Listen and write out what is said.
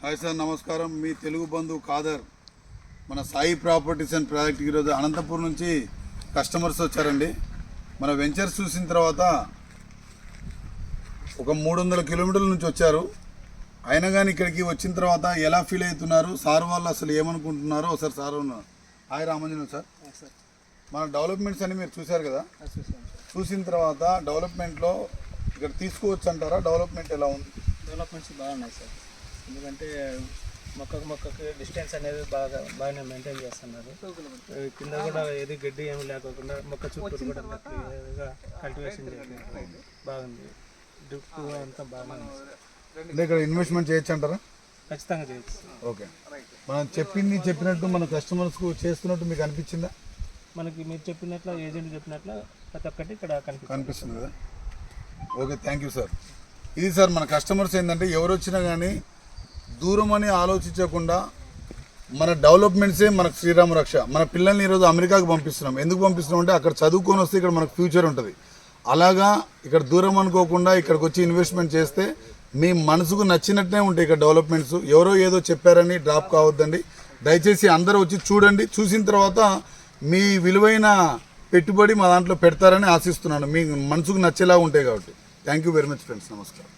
Hi sir, నమస్కారం. మీ తెలుగు బంధు ఖాదర్. మన Sai properties and project ఈరోజు అనంతపూర్ నుంచి కస్టమర్స్ వచ్చారండి. మన వెంచర్స్ చూసిన తర్వాత ఒక 300 కిలోమీటర్ల నుంచి వచ్చారు. అయినా కానీ ఇక్కడికి వచ్చిన తర్వాత ఎలా ఫీల్ అవుతున్నారు, సార్ వాళ్ళు అసలు ఏమనుకుంటున్నారో ఒకసారి సార్ ఉన్నారు. Hi Ramanjan sir. మన డెవలప్మెంట్స్ అని మీరు చూశారు కదా, చూసిన తర్వాత డెవలప్మెంట్లో ఇక్కడ తీసుకోవచ్చు అంటారా? డెవలప్మెంట్ ఎలా ఉంది? డెవలప్మెంట్స్ బాగున్నాయి సార్. ఎందుకంటే మొక్కకి డిస్టెన్స్ అనేది బాగానే మెయింటైన్ చేస్తున్నారు. కింద కూడా ఏది గడ్డి ఏమి లేకోకుండా మొక్క చుట్టూ కూడా కల్టివేషన్ చేసినట్టు బాగుంది. డ్రిప్ అంతా బాగానే ఉంది. అంటే ఇక్కడ ఇన్వెస్ట్మెంట్ చేయొచ్చు అంటారా? ఖచ్చితంగా చేయొచ్చు. ఓకే, మనం చెప్పినట్టు మన కస్టమర్స్కు చేస్తున్నట్టు మీకు అనిపించిందా? మనకి మీరు చెప్పినట్లు, ఏజెంట్ చెప్పినట్లు ప్రతి ఒక్కటి ఇక్కడ కనిపిస్తుంది కదా. Okay, thank you sir. ఇది సార్ మన కస్టమర్స్ ఏంటంటే ఎవరు వచ్చినా కానీ దూరం అని ఆలోచించకుండా మన డెవలప్మెంట్సే మనకు శ్రీరామ రక్ష. మన పిల్లల్ని ఈరోజు అమెరికాకు పంపిస్తున్నాం. ఎందుకు పంపిస్తున్నాం అంటే అక్కడ చదువుకొని వస్తే ఇక్కడ మనకు ఫ్యూచర్ ఉంటుంది. అలాగా ఇక్కడ దూరం అనుకోకుండా ఇక్కడికి వచ్చి ఇన్వెస్ట్మెంట్ చేస్తే మీ మనసుకు నచ్చినట్టే ఉంటాయి ఇక్కడ డెవలప్మెంట్స్. ఎవరో ఏదో చెప్పారని డ్రాప్ కావద్దండి. దయచేసి అందరూ వచ్చి చూడండి. చూసిన తర్వాత మీ విలువైన పెట్టుబడి మా దాంట్లో పెడతారని ఆశిస్తున్నాను. మీ మనసుకు నచ్చేలా ఉంటాయి కాబట్టి. Thank you very much friends. నమస్కారం.